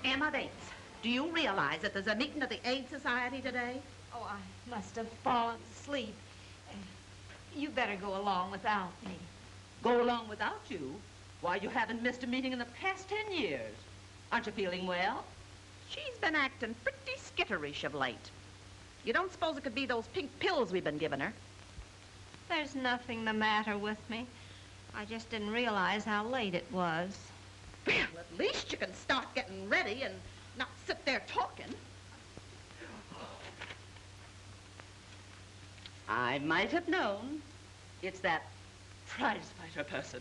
Emma Bates, do you realize that there's a meeting of the Aid Society today? Oh, I must have fallen asleep. You better go along without me. Go along without you? Why, you haven't missed a meeting in the past 10 years. Aren't you feeling well? She's been acting pretty skitterish of late. You don't suppose it could be those pink pills we've been giving her? There's nothing the matter with me. I just didn't realize how late it was. Well, at least you can start getting ready and not sit there talking. I might have known. It's that prize fighter person.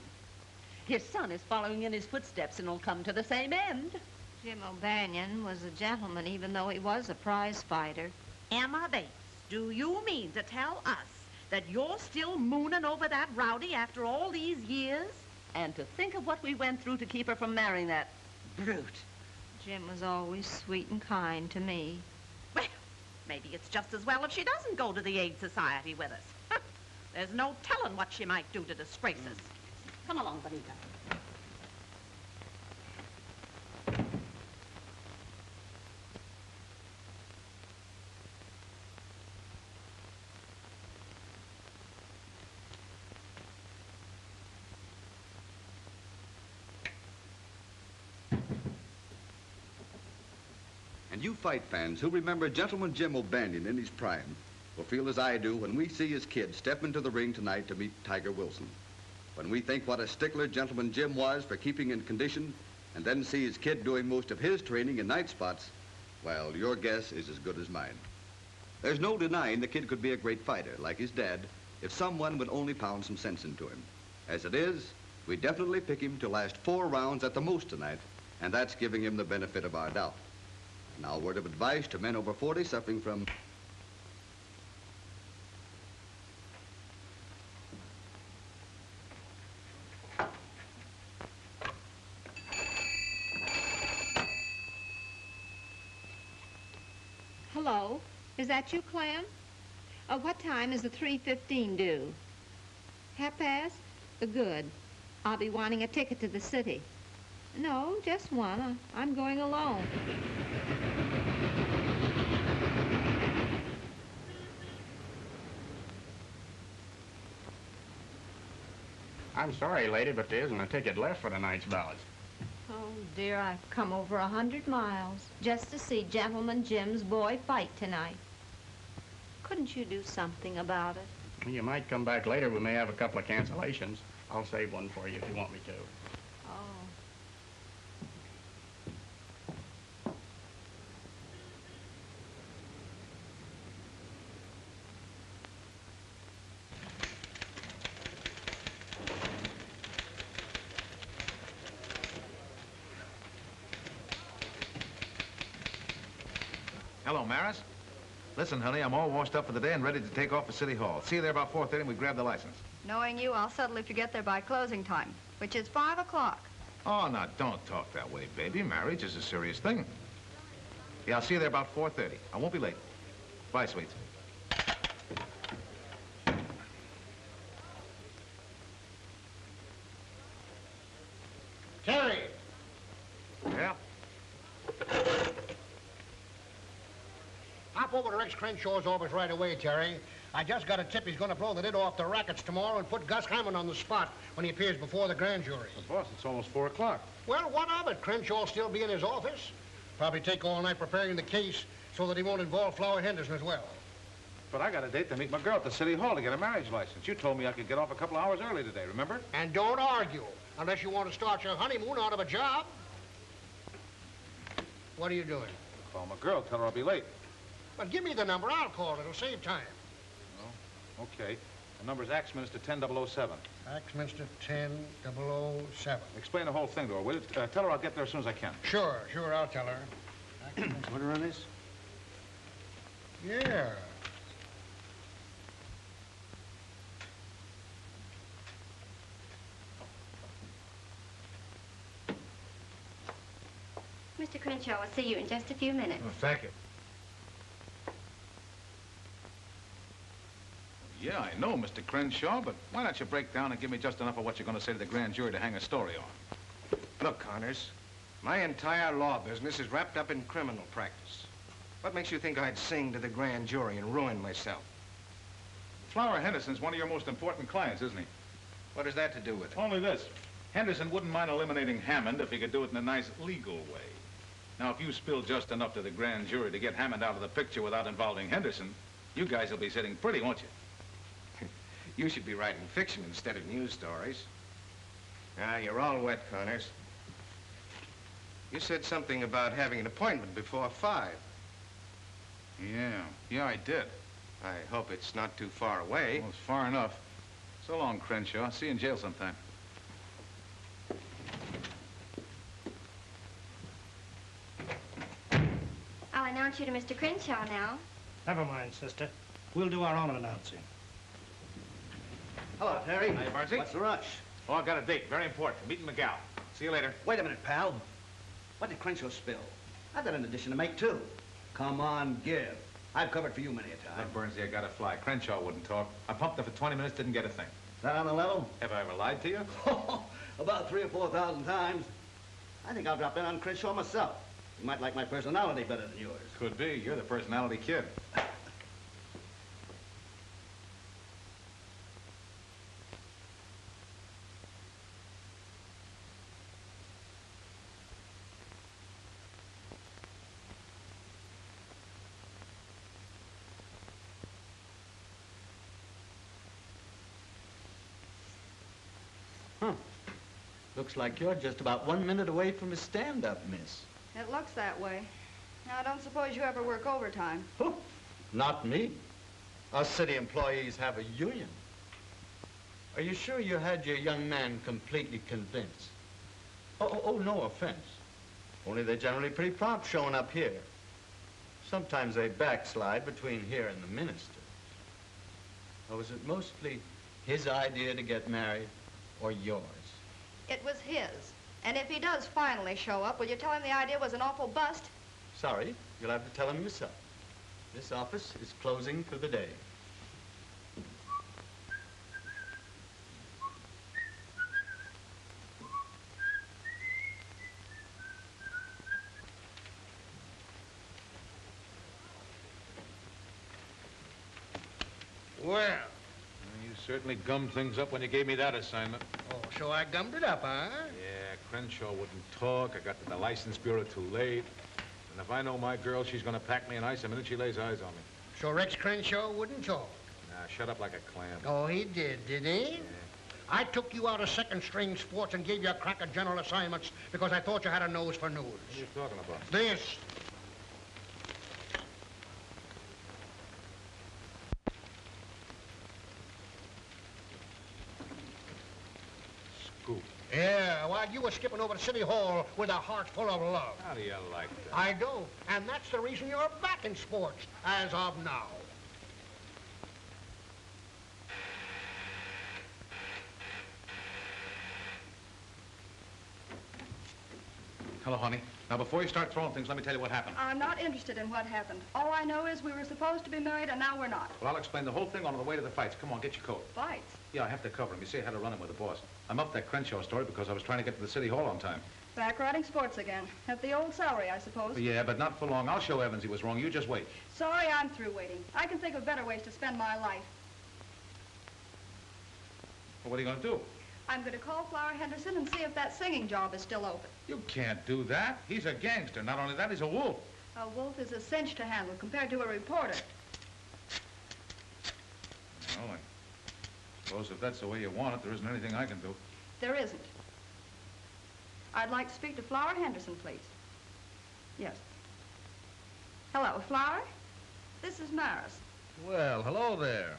His son is following in his footsteps and will come to the same end. Jim O'Banion was a gentleman, even though he was a prize fighter. Emma Bates, do you mean to tell us that you're still mooning over that rowdy after all these years? And to think of what we went through to keep her from marrying that brute. Jim was always sweet and kind to me. Well, maybe it's just as well if she doesn't go to the Aid Society with us. There's no telling what she might do to disgrace us. Come along, Bonita. And you fight fans who remember Gentleman Jim O'Banion in his prime will feel as I do when we see his kid step into the ring tonight to meet Tiger Wilson. When we think what a stickler Gentleman Jim was for keeping in condition and then see his kid doing most of his training in night spots, well, your guess is as good as mine. There's no denying the kid could be a great fighter, like his dad, if someone would only pound some sense into him. As it is, we definitely pick him to last 4 rounds at the most tonight, and that's giving him the benefit of our doubt. Now, a word of advice to men over 40 suffering from... Hello, is that you, Clem? What time is the 3:15 due? 1:30? Good. I'll be wanting a ticket to the city. No, just one. I'm going alone. I'm sorry, lady, but there isn't a ticket left for tonight's ballot. Oh, dear, I've come over 100 miles just to see Gentleman Jim's boy fight tonight. Couldn't you do something about it? You might come back later. We may have a couple of cancellations. I'll save one for you if you want me to. Oh. Hello, Maris. Listen, honey, I'm all washed up for the day and ready to take off for City Hall. See you there about 4:30 and we grab the license. Knowing you, I'll settle if you get there by closing time, which is 5 o'clock. Oh, now, don't talk that way, baby. Marriage is a serious thing. Yeah, I'll see you there about 4:30. I won't be late. Bye, sweets. Terry! Yeah? Hop over to Rex Crenshaw's office right away, Terry. I just got a tip he's going to blow the lid off the rackets tomorrow and put Gus Hammond on the spot when he appears before the grand jury. But boss, it's almost 4 o'clock. Well, what of it? Crenshaw'll still be in his office. Probably take all night preparing the case so that he won't involve Flower Henderson as well. But I got a date to meet my girl at the City Hall to get a marriage license. You told me I could get off a couple hours early today, remember? And don't argue, unless you want to start your honeymoon out of a job. What are you doing? Call my girl, tell her I'll be late. Well, give me the number. I'll call. It'll save time. Oh, okay. The number's Axminster 10007. Axminster 10007. Explain the whole thing to her, will you? Tell her I'll get there as soon as I can. Sure, I'll tell her. Order on this? Yeah. Mr. Crenshaw will see you in just a few minutes. Oh, thank you. Yeah, I know, Mr. Crenshaw, but why don't you break down and give me just enough of what you're going to say to the grand jury to hang a story on? Look, Connors, my entire law business is wrapped up in criminal practice. What makes you think I'd sing to the grand jury and ruin myself? Flower Henderson's one of your most important clients, isn't he? What has that to do with it? Only this. Henderson wouldn't mind eliminating Hammond if he could do it in a nice legal way. Now, if you spill just enough to the grand jury to get Hammond out of the picture without involving Henderson, you guys will be sitting pretty, won't you? You should be writing fiction instead of news stories. Ah, you're all wet, Connors. You said something about having an appointment before 5. Yeah, I did. I hope it's not too far away. Well, it's far enough. So long, Crenshaw. See you in jail sometime. I'll announce you to Mr. Crenshaw now. Never mind, sister. We'll do our own announcing. Hello, Terry. Hi, Bardsey. What's the rush? Oh, I got a date. Very important. Meeting McGow. See you later. Wait a minute, pal. What did Crenshaw spill? I've got an addition to make, too. Come on, give. I've covered for you many a time. Look, Burnsley, I gotta fly. Crenshaw wouldn't talk. I pumped her for 20 minutes, didn't get a thing. Is that on the level? Have I ever lied to you? About 3,000 or 4,000 times. I think I'll drop in on Crenshaw myself. You might like my personality better than yours. Could be. You're the personality kid. Looks like you're just about 1 minute away from a stand-up, miss. It looks that way. Now, I don't suppose you ever work overtime. Not me. Us city employees have a union. Are you sure you had your young man completely convinced? Oh, no offense. Only they're generally pretty prompt showing up here. Sometimes they backslide between here and the minister. Or was it mostly his idea to get married or yours? It was his. And if he does finally show up, will you tell him the idea was an awful bust? Sorry, you'll have to tell him yourself. This office is closing for the day. Well. You certainly gummed things up when you gave me that assignment. Oh, so I gummed it up, huh? Yeah, Crenshaw wouldn't talk. I got to the license bureau too late. And if I know my girl, she's going to pack me in ice the minute she lays eyes on me. So Rex Crenshaw wouldn't talk? Nah, shut up like a clam. Oh, he did he? Yeah. I took you out of second-string sports and gave you a crack at general assignments because I thought you had a nose for news. What are you talking about? This. Scoop. Yeah, while you were skipping over to City Hall with a heart full of love. How do you like that? I do, and that's the reason you're back in sports, as of now. Hello, honey. Now, before you start throwing things, let me tell you what happened. I'm not interested in what happened. All I know is we were supposed to be married, and now we're not. Well, I'll explain the whole thing on the way to the fights. Come on, get your coat. Fights? Yeah, I have to cover him. You see, I had a run-in with the boss. I'm up that Crenshaw story because I was trying to get to the City Hall on time. Back riding sports again. At the old salary, I suppose. Yeah, but not for long. I'll show Evans he was wrong. You just wait. Sorry, I'm through waiting. I can think of better ways to spend my life. Well, what are you going to do? I'm going to call Flower Henderson and see if that singing job is still open. You can't do that. He's a gangster. Not only that, he's a wolf. A wolf is a cinch to handle compared to a reporter. Well, I suppose if that's the way you want it, there isn't anything I can do. There isn't. I'd like to speak to Flower Henderson, please. Yes. Hello, Flower? This is Maris. Well, hello there.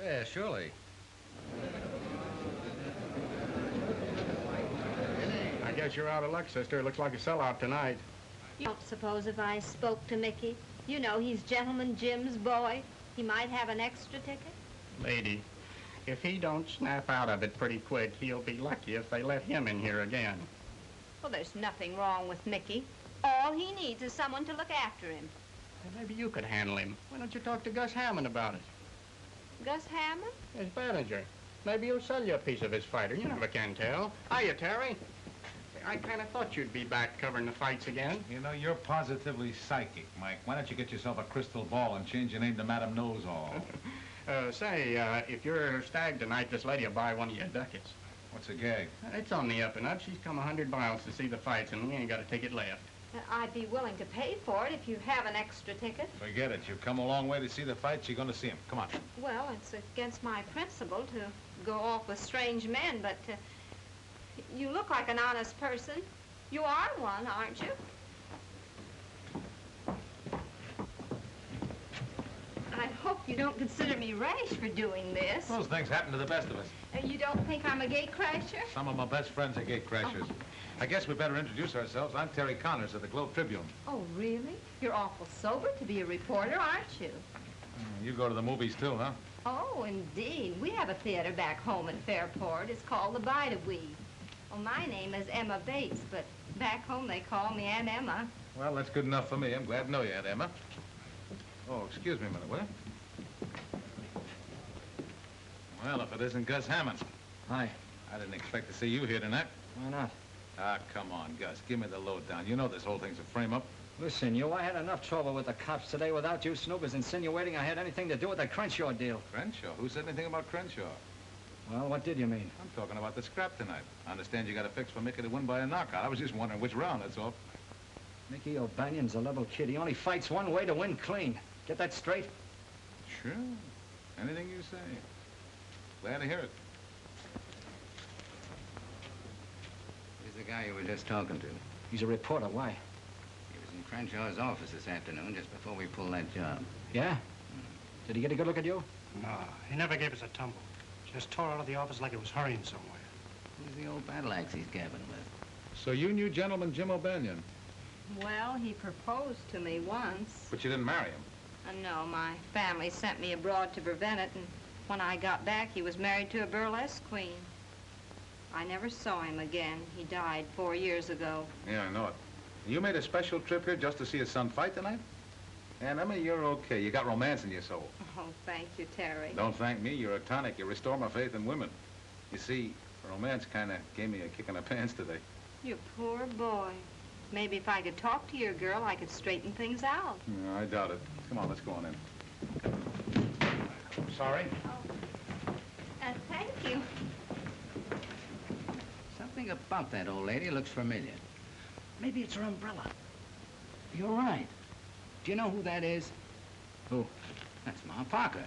Yeah, surely. I guess you're out of luck, sister. It looks like a sellout tonight. You don't suppose if I spoke to Mickey, you know he's Gentleman Jim's boy, he might have an extra ticket? Lady, if he don't snap out of it pretty quick, he'll be lucky if they let him in here again. Well, there's nothing wrong with Mickey. All he needs is someone to look after him. Well, maybe you could handle him. Why don't you talk to Gus Hammond about it? Gus Hammond? His manager. Maybe he'll sell you a piece of his fighter. You never can tell. Hiya, Terry. Say, I kind of thought you'd be back covering the fights again. You know, you're positively psychic, Mike. Why don't you get yourself a crystal ball and change your name to Madam Knows-All? If you're stag tonight, this lady will buy one of your ducats. What's a gag? It's on the up and up. She's come 100 miles to see the fights, and we ain't got a ticket left. I'd be willing to pay for it if you have an extra ticket. Forget it. You've come a long way to see the fights. You're going to see them. Come on. Well, it's against my principle to go off with strange men, but you look like an honest person. You are one, aren't you? I hope you don't consider me rash for doing this. Those things happen to the best of us. You don't think I'm a gate crasher? Some of my best friends are gate crashers. I guess we better introduce ourselves. I'm Terry Connors of the Globe Tribune. Oh, really? You're awful sober to be a reporter, aren't you? You go to the movies, too, huh? Oh, indeed. We have a theater back home in Fairport. It's called the Bide-A-Wee. Well, my name is Emma Bates, but back home they call me Aunt Emma. Well, that's good enough for me. I'm glad to know you, Aunt Emma. Oh, excuse me a minute, will you? Well, if it isn't Gus Hammond. Hi. I didn't expect to see you here tonight. Why not? Ah, come on, Gus. Give me the lowdown. You know this whole thing's a frame-up. Listen, I had enough trouble with the cops today without you snoopers insinuating I had anything to do with the Crenshaw deal. Crenshaw? Who said anything about Crenshaw? Well, what did you mean? I'm talking about the scrap tonight. I understand you got a fix for Mickey to win by a knockout. I was just wondering which round, that's all. Mickey O'Banion's a level kid. He only fights one way to win clean. Get that straight? Sure. Anything you say. Glad to hear it. He's the guy you were just talking to. He's a reporter. Why? He was in Crenshaw's office this afternoon just before we pulled that job. Yeah? Did he get a good look at you? No, he never gave us a tumble. Just tore out of the office like it was hurrying somewhere. Who's the old battle axe he's gabbing with? So you knew Gentleman Jim O'Banion? Well, he proposed to me once. But you didn't marry him? No, my family sent me abroad to prevent it, and when I got back, he was married to a burlesque queen. I never saw him again. He died 4 years ago. Yeah, I know it. You made a special trip here just to see his son fight tonight? And Emma, you're okay. You got romance in your soul. Oh, thank you, Terry. Don't thank me. You're a tonic. You restore my faith in women. You see, romance kind of gave me a kick in the pants today. You poor boy. Maybe if I could talk to your girl, I could straighten things out. No, I doubt it. Come on, let's go on in. Sorry? Thank you. Something about that old lady looks familiar. Maybe it's her umbrella. You're right. Do you know who that is? Who? That's Ma Parker.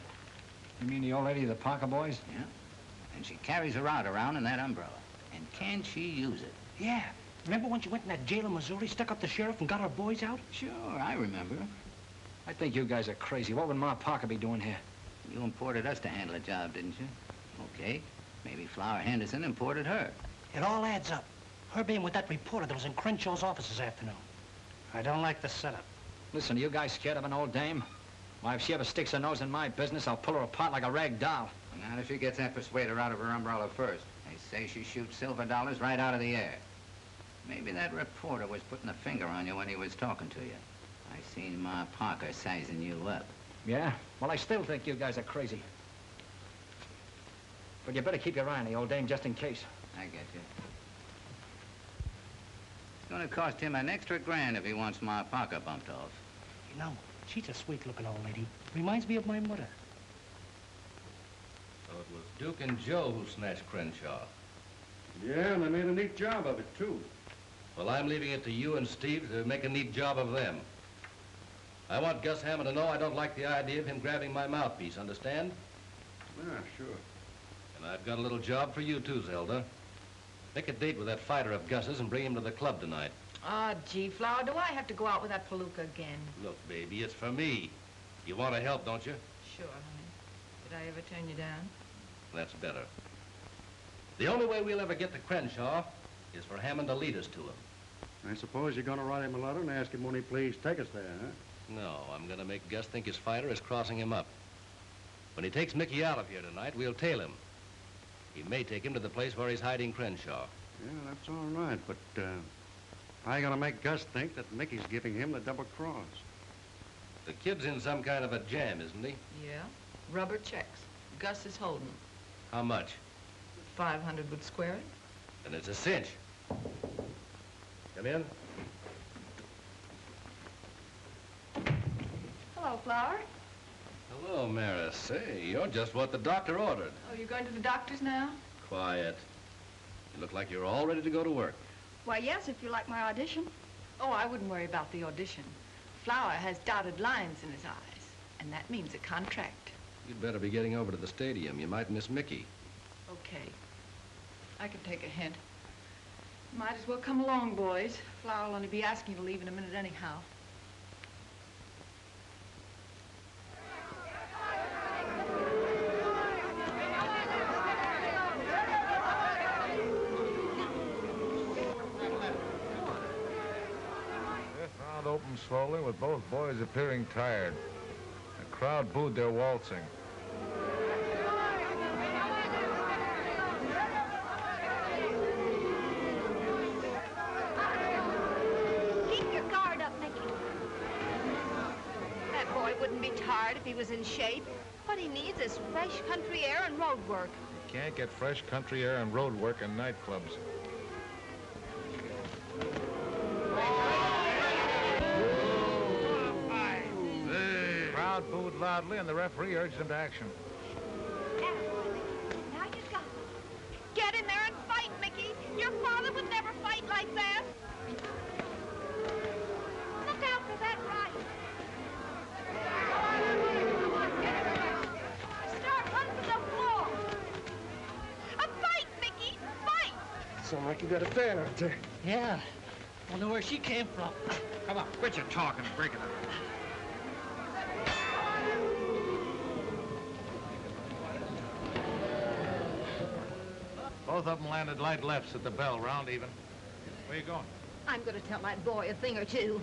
You mean the old lady of the Parker boys? Yeah. And she carries her out around in that umbrella. And can she use it? Yeah. Remember when she went in that jail in Missouri, stuck up the sheriff, and got our boys out? Sure, I remember. I think you guys are crazy. What would Ma Parker be doing here? You imported us to handle a job, didn't you? Okay. Maybe Flower Henderson imported her. It all adds up. Her being with that reporter that was in Crenshaw's office this afternoon. I don't like the setup. Listen, are you guys scared of an old dame? Why, if she ever sticks her nose in my business, I'll pull her apart like a rag doll. Not if she gets that persuader out of her umbrella first. They say she shoots silver dollars right out of the air. Maybe that reporter was putting a finger on you when he was talking to you. I seen Ma Parker sizing you up. Yeah? Well, I still think you guys are crazy. But you better keep your eye on the old dame just in case. I get you. It's gonna cost him an extra grand if he wants Ma Parker bumped off. You know, she's a sweet-looking old lady. Reminds me of my mother. So it was Duke and Joe who snatched Crenshaw. Yeah, and they made a neat job of it, too. Well, I'm leaving it to you and Steve to make a neat job of them. I want Gus Hammond to know I don't like the idea of him grabbing my mouthpiece, understand? Yeah, sure. And I've got a little job for you, too, Zelda. Pick a date with that fighter of Gus's and bring him to the club tonight. Oh, gee, Flower, do I have to go out with that palooka again? Look, baby, it's for me. You want to help, don't you? Sure, honey. Did I ever turn you down? That's better. The only way we'll ever get to Crenshaw is for Hammond to lead us to him. I suppose you're going to write him a letter and ask him, won't he please take us there, huh? No, I'm going to make Gus think his fighter is crossing him up. When he takes Mickey out of here tonight, we'll tail him. He may take him to the place where he's hiding Crenshaw. Yeah, that's all right, but how you going to make Gus think that Mickey's giving him the double cross? The kid's in some kind of a jam, isn't he? Yeah. Rubber checks. Gus is holding. How much? 500 would square it. Then it's a cinch. Come in. Hello, Flower. Hello, Maris. Say, you're just what the doctor ordered. Oh, you going to the doctor's now? Quiet. You look like you're all ready to go to work. Why, yes, if you like my audition. Oh, I wouldn't worry about the audition. Flower has dotted lines in his eyes, and that means a contract. You'd better be getting over to the stadium. You might miss Mickey. Okay. I can take a hint. Might as well come along, boys. Flower will only be asking you to leave in a minute anyhow. Opened slowly with both boys appearing tired. The crowd booed their waltzing. Keep your guard up, Mickey. That boy wouldn't be tired if he was in shape. What he needs is fresh country air and road work. You can't get fresh country air and road work in nightclubs. Booed loudly, and the referee urged him to action. Now you got it. Get in there and fight, Mickey. Your father would never fight like that. Look out for that right. Start under the floor. A fight, Mickey. Fight. Sounds like you got a fan out there. Yeah. Wonder where she came from. Come on, quit your talking and break it up. Both of them landed light lefts at the bell, round even. Where you going? I'm going to tell my boy a thing or two.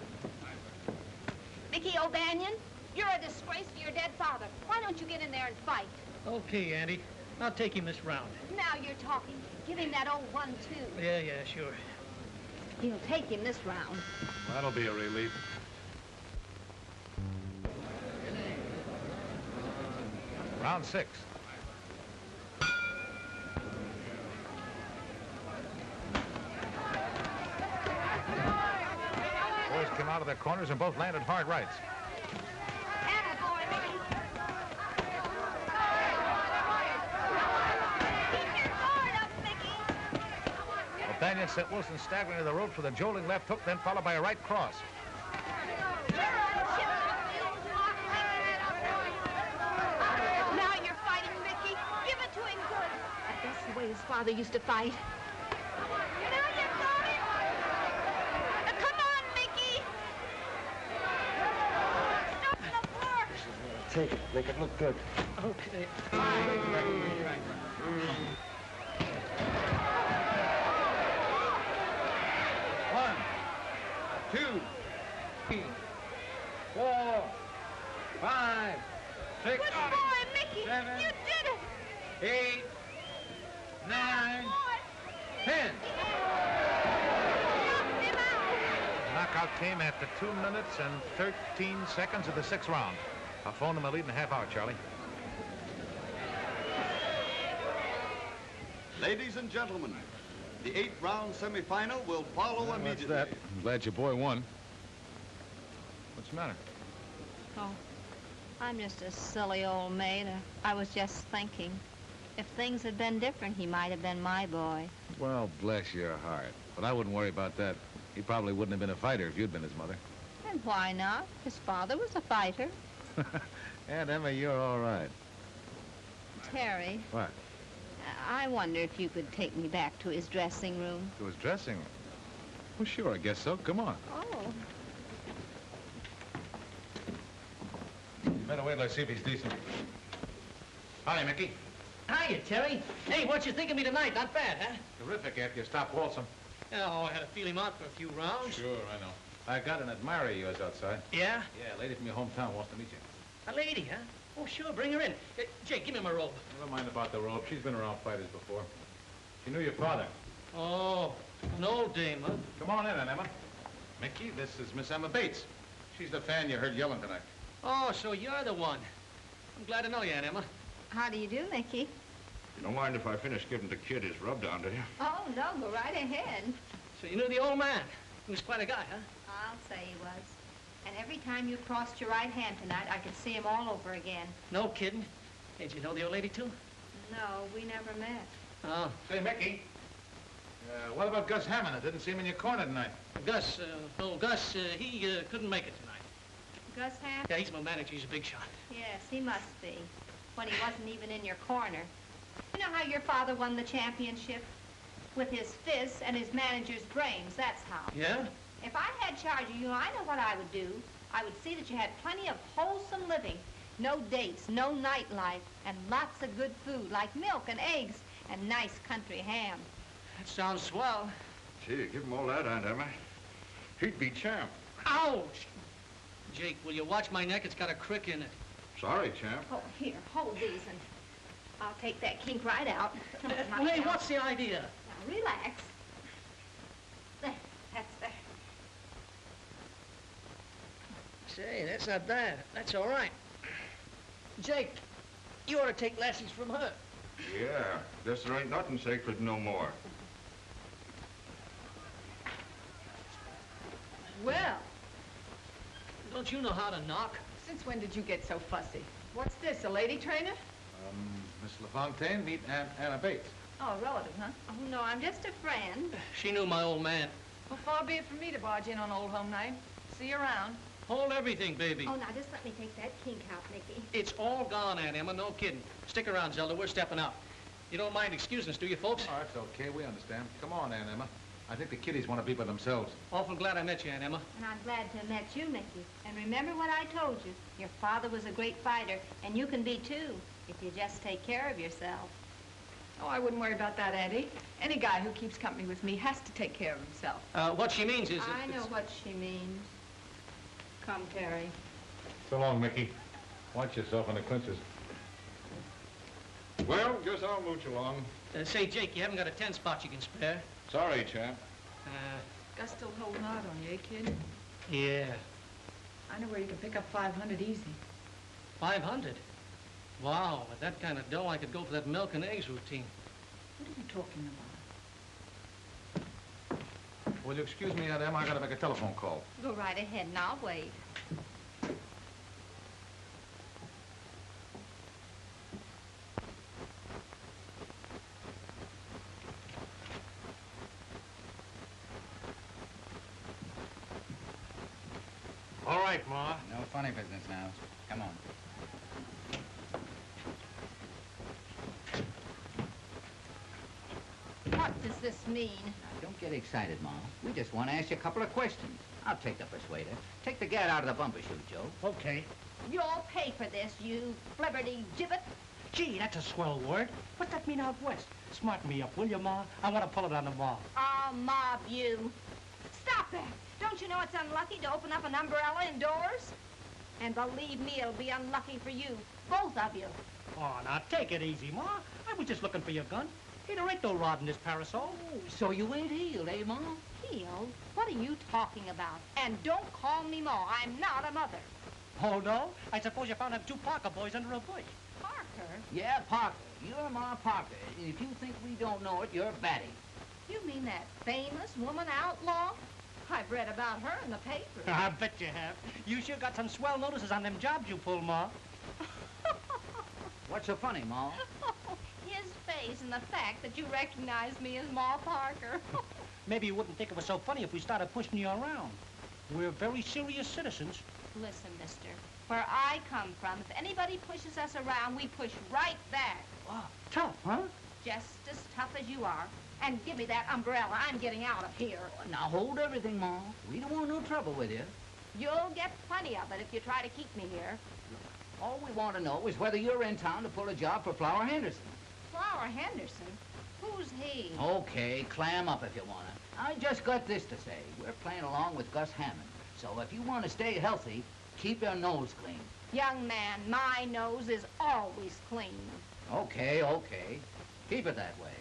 Mickey O'Banion, you're a disgrace to your dead father. Why don't you get in there and fight? Okay, Andy. I'll take him this round. Now you're talking. Give him that old 1-2. Yeah, sure. He'll take him this round. That'll be a relief. Round 6. Boys came out of their corners and both landed hard rights. O'Banion sent Wilson staggering to the ropes with a jolting left hook, then followed by a right cross. Now you're fighting, Mickey. Give it to him good. That's the way his father used to fight. Now you got it. Come on, Mickey. Stop the floor. Take it. Make it look good. Okay. 2, 3, 4, 5, 6, Good boy, Mickey. 7, You did it. 8, 9, 10. Knockout came after 2 minutes and 13 seconds of the 6th round. I'll phone them a lead in a half hour, Charlie. Ladies and gentlemen, the 8th-round semifinal will follow immediately. That's that. I'm glad your boy won. What's the matter? Oh, I'm just a silly old maid. I was just thinking. If things had been different, he might have been my boy. Well, bless your heart. But I wouldn't worry about that. He probably wouldn't have been a fighter if you'd been his mother. And why not? His father was a fighter. And Emma, you're all right. Terry, What? I wonder if you could take me back to his dressing room. To his dressing room? Well, sure, I guess so. Come on. Oh. You better wait till I see if he's decent. Hi, Mickey. Hiya, Terry. Hey, what you think of me tonight? Not bad, huh? Terrific after you stopped waltzing. Oh, I had to feel him out for a few rounds. Sure, I know. I got an admirer of yours outside. Yeah? Yeah, a lady from your hometown wants to meet you. A lady, huh? Oh, sure, bring her in. Jake, give me my robe. Never mind about the robe. She's been around fighters before. She knew your father. Oh, an old dame, huh? Come on in, Emma. Mickey, this is Miss Emma Bates. She's the fan you heard yelling tonight. Oh, so you're the one. I'm glad to know you, Aunt Emma. How do you do, Mickey? You don't mind if I finish giving the kid his rub down, do you? Oh, no, go right ahead. So you knew the old man. He was quite a guy, huh? I'll say he was. And every time you crossed your right hand tonight, I could see him all over again. No kidding. Hey, did you know the old lady, too? No, we never met. Oh. Say, Mickey, what about Gus Hammond? I didn't see him in your corner tonight. Gus, he couldn't make it tonight. Gus Hammond? Yeah, he's my manager. He's a big shot. Yes, he must be. When he wasn't even in your corner. You know how your father won the championship? With his fists and his manager's brains, that's how. Yeah? If I had charge of you, I know what I would do. I would see that you had plenty of wholesome living. No dates, no nightlife, and lots of good food, like milk and eggs and nice country ham. That sounds swell. Gee, give him all that, Aunt Emma. He'd be champ. Ouch! Jake, will you watch my neck? It's got a crick in it. Sorry, champ. Oh, here, hold these, and I'll take that kink right out. Hey, what's the idea? Now, relax. There, that's there. Say, that's not bad. That's all right. Jake, you ought to take lessons from her. Yeah, guess there ain't nothing sacred no more. Well, Don't you know how to knock? since when did you get so fussy? What's this, a lady trainer? Miss LaFontaine, meet Aunt Anna Bates. Oh, a relative, huh? Oh, no, I'm just a friend. She knew my old man. Well, far be it from me to barge in on old home night. See you around. Hold everything, baby. Oh, now, just let me take that kink out, Mickey. It's all gone, Aunt Emma. No kidding. Stick around, Zelda. We're stepping out. You don't mind excusing us, do you, folks? Oh, that's okay. We understand. Come on, Aunt Emma. I think the kiddies want to be by themselves. Awful glad I met you, Aunt Emma. And I'm glad to have met you, Mickey. And remember what I told you. Your father was a great fighter, and you can be, too, if you just take care of yourself. Oh, I wouldn't worry about that, Auntie. Any guy who keeps company with me has to take care of himself. What she means is... I know what she means. Come, Terry. So long, Mickey. Watch yourself in the clinches. Well, guess I'll mooch along. Say, Jake, you haven't got a 10 spot you can spare? Sorry, champ. Gus still holding out on you, eh, kid? Yeah. I know where you can pick up 500 easy. 500? Wow, with that kind of dough, I could go for that milk and eggs routine. What are you talking about? Will you excuse me, Aunt Emma? I gotta make a telephone call. Go right ahead, and I'll wait. All right, Ma. No funny business now. Come on. What does this mean? Now, don't get excited, Ma. We just want to ask you a couple of questions. I'll take the persuader. Take the gat out of the bumper chute, Joe. Okay. You'll pay for this, you flibberty gibbet. Gee, that's a swell word. What's that mean out west? Smarten me up, will you, Ma? I want to pull it on the mob. I'll mob you. Stop that. Don't you know it's unlucky to open up an umbrella indoors? And believe me, it'll be unlucky for you, both of you. Oh, now take it easy, Ma. I was just looking for your gun. Hey, there ain't no rod in this parasol. Oh, so you ain't healed, eh, Ma? Healed? What are you talking about? And don't call me Ma. I'm not a mother. Oh, no? I suppose you found them two Parker boys under a bush. Parker? Yeah, Parker. You're Ma Parker. If you think we don't know it, you're batty. You mean that famous woman outlaw? I've read about her in the paper. I bet you have. You sure got some swell notices on them jobs you pulled, Ma. What's so funny, Ma? His face and the fact that you recognize me as Ma Parker. Maybe you wouldn't think it was so funny if we started pushing you around. We're very serious citizens. Listen, mister, where I come from, if anybody pushes us around, we push right back. Wow, tough, huh? Just as tough as you are. And give me that umbrella. I'm getting out of here. Now hold everything, Ma. We don't want no trouble with you. You'll get plenty of it if you try to keep me here. All we want to know is whether you're in town to pull a job for Flower Henderson. Flower Henderson? Who's he? Okay, clam up if you want to. I just got this to say. We're playing along with Gus Hammond. So if you want to stay healthy, keep your nose clean. Young man, my nose is always clean. Okay, okay. Keep it that way.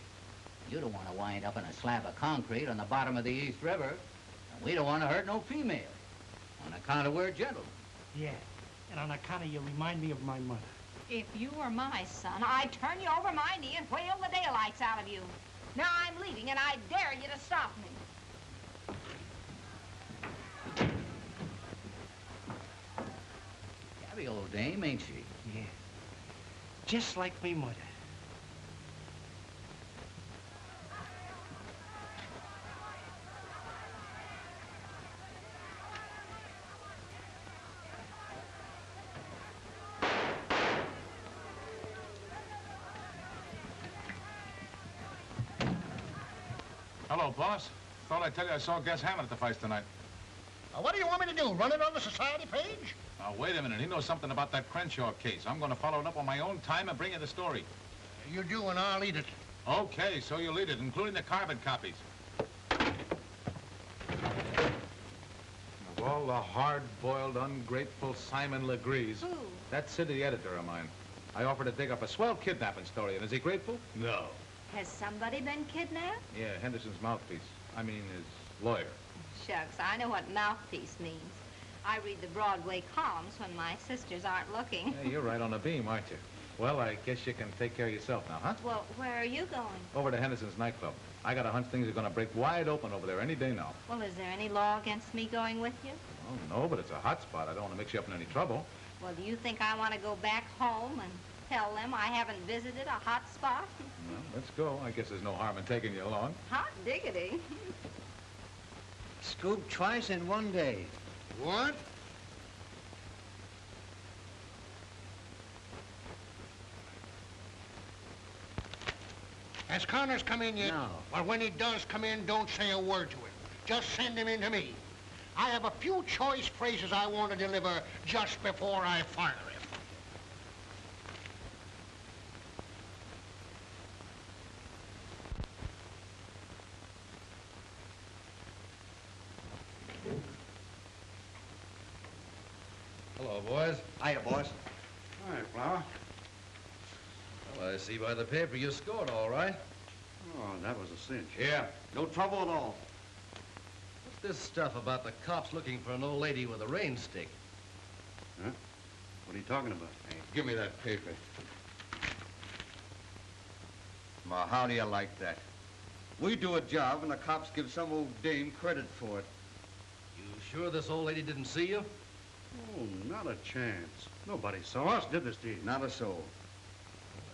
You don't want to wind up in a slab of concrete on the bottom of the East River. And we don't want to hurt no female. On account of we're gentlemen. Yeah, and on account of you remind me of my mother. If you were my son, I'd turn you over my knee and whale the daylights out of you. Now I'm leaving, and I dare you to stop me. Gabby, old dame, ain't she? Yeah, just like me mother. Hello, boss. Thought I'd tell you I saw Gus Hammond at the fight tonight. What do you want me to do, run it on the society page? Now, wait a minute. He knows something about that Crenshaw case. I'm going to follow it up on my own time and bring you the story. You do, and I'll eat it. Okay, so you'll eat it, including the carbon copies. Of all the hard-boiled, ungrateful Simon Legrees... Who? That city editor of mine. I offered to dig up a swell kidnapping story, and is he grateful? No. Has somebody been kidnapped? Yeah, Henderson's mouthpiece. I mean, his lawyer. Shucks, I know what mouthpiece means. I read the Broadway columns when my sisters aren't looking. Yeah, you're right on the beam, aren't you? Well, I guess you can take care of yourself now, huh? Well, where are you going? Over to Henderson's nightclub. I got a hunch things are going to break wide open over there any day now. Well, is there any law against me going with you? Oh, no, but it's a hot spot. I don't want to mix you up in any trouble. Well, do you think I want to go back home and tell them I haven't visited a hot spot? Well, let's go. I guess there's no harm in taking you along. Hot diggity. Scoop twice in one day. What? Has Connors come in yet? No. Well, when he does come in, don't say a word to him. Just send him in to me. I have a few choice phrases I want to deliver just before I fire him. Hello, boys. Hiya, boss. All right, Flower. Well, I see by the paper you scored all right. Oh, that was a cinch. Yeah, no trouble at all. What's this stuff about the cops looking for an old lady with a rain stick? Huh? What are you talking about? Hey, give me that paper. Ma, how do you like that? We do a job and the cops give some old dame credit for it. You sure this old lady didn't see you? Oh, not a chance. Nobody saw us, did this to you? Not a soul. Well,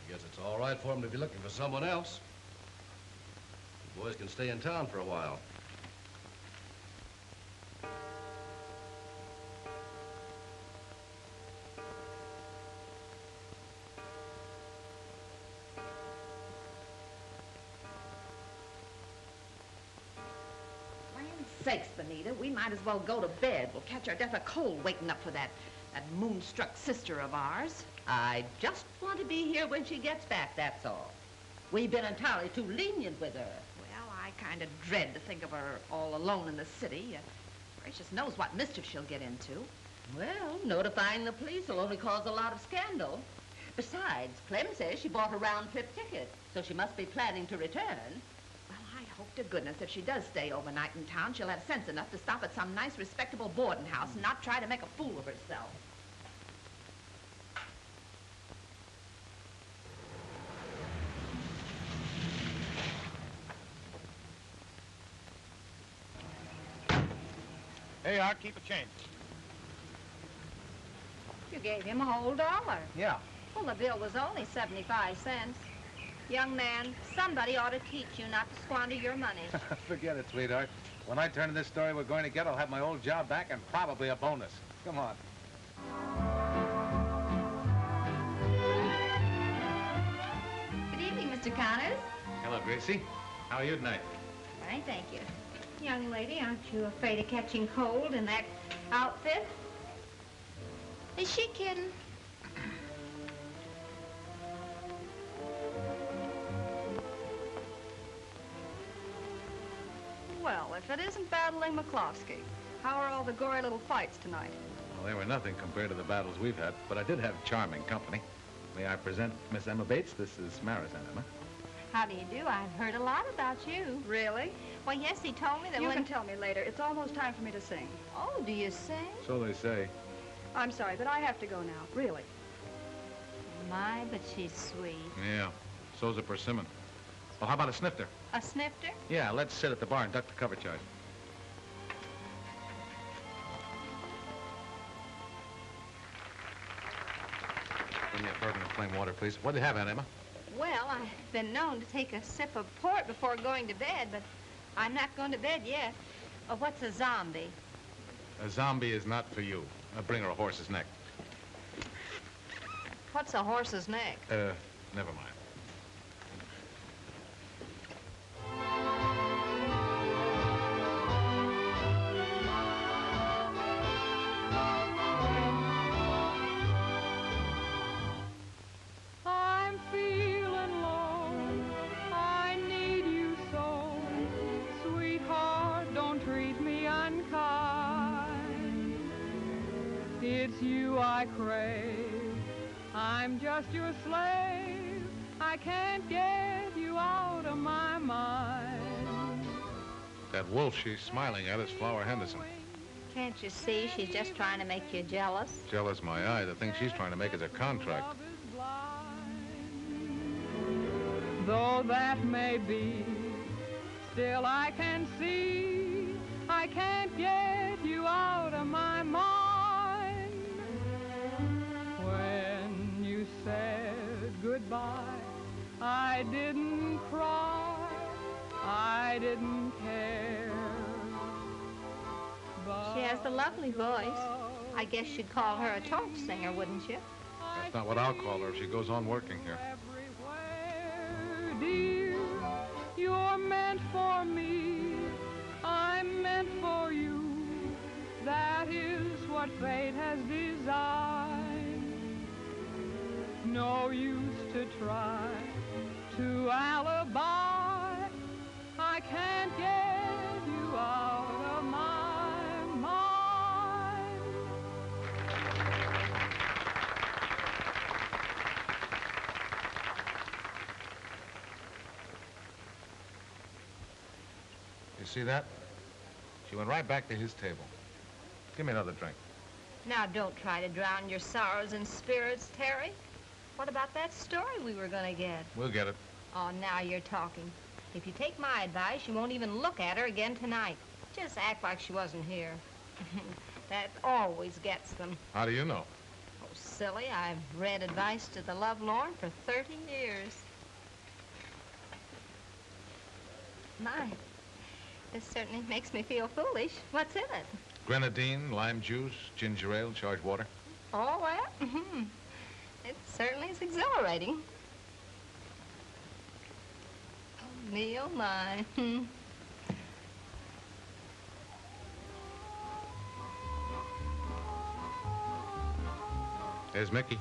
I guess it's all right for him to be looking for someone else. You boys can stay in town for a while. Sakes, Benita, we might as well go to bed. We'll catch our death of cold waiting up for that moonstruck sister of ours. I just want to be here when she gets back, that's all. We've been entirely too lenient with her. Well, I kind of dread to think of her all alone in the city. Gracious knows what mischief she'll get into. Well, notifying the police will only cause a lot of scandal. Besides, Clem says she bought a round-trip ticket, so she must be planning to return. Well, I hope to goodness if she does stay overnight in town, she'll have sense enough to stop at some nice, respectable boarding house and not try to make a fool of herself. Hey, Art, keep a change. You gave him a whole $1. Yeah. Well, the bill was only 75 cents. Young man, somebody ought to teach you not to squander your money. Forget it, sweetheart. When I turn in this story we're going to get, I'll have my old job back and probably a bonus. Come on. Good evening, Mr. Connors. Hello, Gracie. How are you tonight? Fine, thank you. Young lady, aren't you afraid of catching cold in that outfit? Is she kidding? Well, if it isn't battling McCloskey, how are all the gory little fights tonight? Well, they were nothing compared to the battles we've had, but I did have charming company. May I present Miss Emma Bates? This is Marizan, Emma. How do you do? I've heard a lot about you. Really? Well, yes, he told me that You when... can tell me later. It's almost time for me to sing. Oh, do you sing? So they say. I'm sorry, but I have to go now. Really. My, but she's sweet. Yeah, so's a persimmon. Well, how about a snifter? A snifter? Yeah, let's sit at the bar and duck the cover charge. Bring me a bourbon and plain water, please. What do you have, Aunt Emma? Well, I've been known to take a sip of port before going to bed, but I'm not going to bed yet. What's a zombie? A zombie is not for you. Bring her a horse's neck. What's a horse's neck? Never mind. I'm feeling low. I need you so. Sweetheart, don't treat me unkind. It's you I crave. I'm just your slave. I can't get you out of my mind. That wolf she's smiling at is Flower Henderson. Can't you see she's just trying to make you jealous? Jealous my eye. The thing she's trying to make is a contract. Though that may be, still I can see I can't get you out of my mind. When you said goodbye, I didn't cry, I didn't care. But She has the lovely voice. I guess you'd call her a talk singer, wouldn't you? That's not what I'll call her if she goes on working here. dear, you're meant for me, I'm meant for you. That is what fate has designed. No use to try to alibi. I can't get you out of my mind. You see that? She went right back to his table. Give me another drink. Now, don't try to drown your sorrows in spirits, Terry. What about that story we were going to get? We'll get it. Oh, now you're talking. If you take my advice, you won't even look at her again tonight. Just act like she wasn't here. That always gets them. How do you know? Oh, silly, I've read advice to the lovelorn for 30 years. My, this certainly makes me feel foolish. What's in it? Grenadine, lime juice, ginger ale, charged water. All that? Mm-hmm. It certainly is exhilarating. Oh, me, oh, my. There's Mickey.